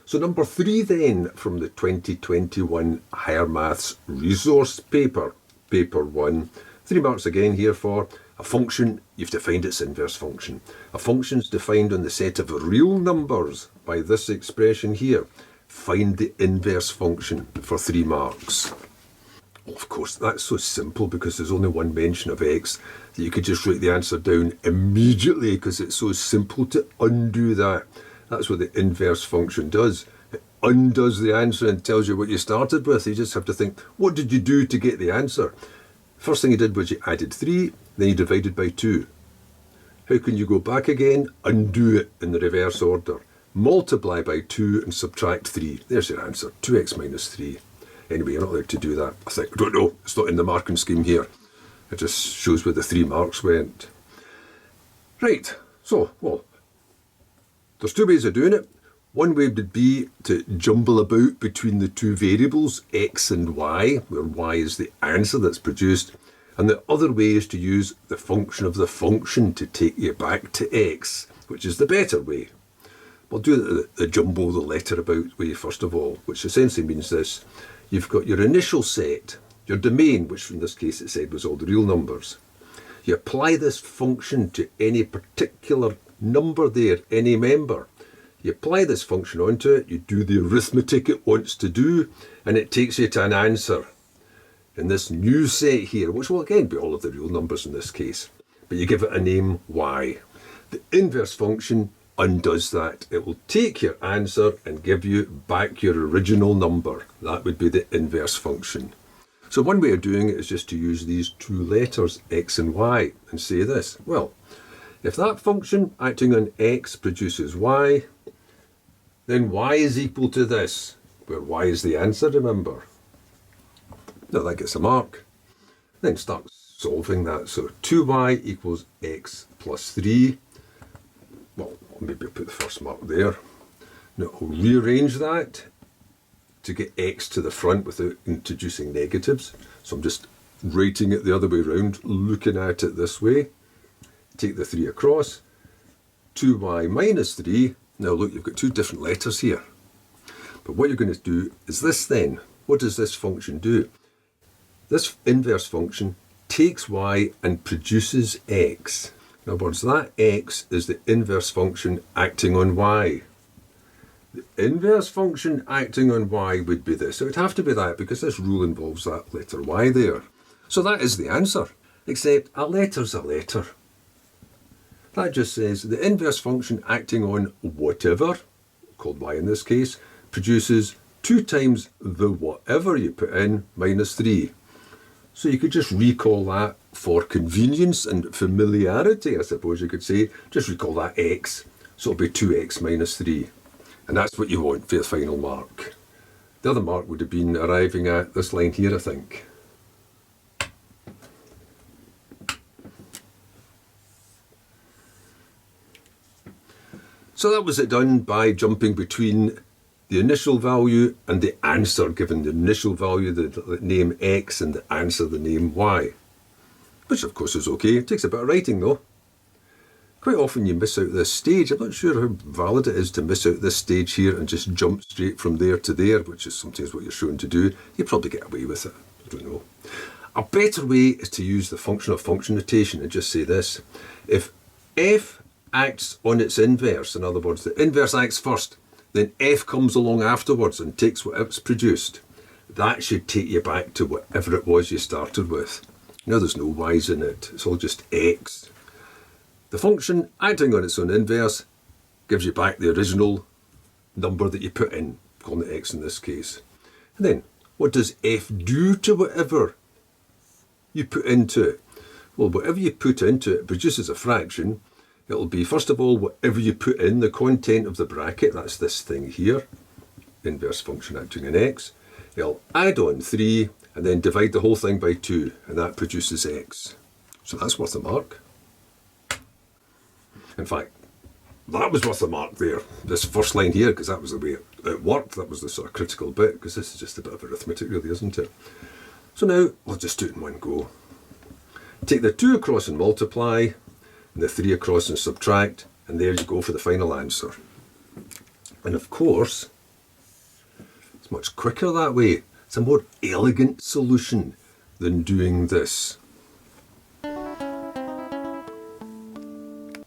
So number 3 then from the 2021 Higher Maths resource paper, paper 1. 3 marks again here for a function. You've defined its inverse function. A function is defined on the set of real numbers by this expression here. Find the inverse function for 3 marks. Of course, that's so simple because there's only one mention of x that you could just write the answer down immediately because it's so simple to undo that. That's what the inverse function does. It undoes the answer and tells you what you started with. You just have to think, what did you do to get the answer? First thing you did was you added 3, then you divided by 2. How can you go back again? Undo it in the reverse order. Multiply by 2 and subtract 3. There's your answer, 2x minus 3. Anyway, you're not allowed to do that. I think, I don't know, it's not in the marking scheme here. It just shows where the 3 marks went. Right, so, well, there's 2 ways of doing it. One way would be to jumble about between the 2 variables, x and y, where y is the answer that's produced. And the other way is to use the function of the function to take you back to x, which is the better way. We'll do the jumble the letter about way first of all, which essentially means this. You've got your initial set, your domain, which in this case it said was all the real numbers. You apply this function to any particular number there, any member. You apply this function onto it, you do the arithmetic it wants to do, and it takes you to an answer in this new set here, which will again be all of the real numbers in this case. But you give it a name y. The inverse function undoes that. It will take your answer and give you back your original number. That would be the inverse function. So one way of doing it is just to use these 2 letters, x and y, and say this. Well, if that function acting on x produces y, then y is equal to this, where y is the answer, remember. Now that gets a mark. Then start solving that. So 2y equals x plus 3. Well, maybe I'll put the first mark there. Now I'll rearrange that to get x to the front without introducing negatives. So I'm just writing it the other way around, looking at it this way. Take the 3 across. 2y minus 3. Now look, you've got 2 different letters here. But what you're going to do is this then. What does this function do? This inverse function takes y and produces x. In other words, that x is the inverse function acting on y. The inverse function acting on y would be this. So it would have to be that because this rule involves that letter y there. So that is the answer, except a letter's a letter. That just says the inverse function acting on whatever, called y in this case, produces 2 times the whatever you put in minus 3. So you could just recall that for convenience and familiarity, I suppose you could say. Just recall that x. So it'll be 2x minus 3. And that's what you want for the final mark. The other mark would have been arriving at this line here, I think. So that was it done by jumping between the initial value and the answer, given the initial value, the name x, and the answer, the name y. Which of course is okay. It takes a bit of writing though. Quite often you miss out this stage. I'm not sure how valid it is to miss out this stage here and just jump straight from there to there, which is sometimes what you're shown to do. You probably get away with it. I don't know. A better way is to use the function of function notation and just say this. If f acts on its inverse, in other words, the inverse acts first, then f comes along afterwards and takes what it's produced. That should take you back to whatever it was you started with. Now there's no y's in it, it's all just x. The function acting on its own inverse gives you back the original number that you put in, calling it x in this case. And then, what does f do to whatever you put into it? Well, whatever you put into it produces a fraction. It'll be, first of all, whatever you put in, the content of the bracket, that's this thing here, inverse function acting on x. It'll add on 3, and then divide the whole thing by 2, and that produces x. So that's worth a mark. In fact, that was worth a mark there, this first line here, because that was the way it worked. That was the sort of critical bit, because this is just a bit of arithmetic really, isn't it? So now, we'll just do it in one go. Take the 2 across and multiply, and the 3 across and subtract, and there you go for the final answer. And of course, It's much quicker that way. It's a more elegant solution than doing this.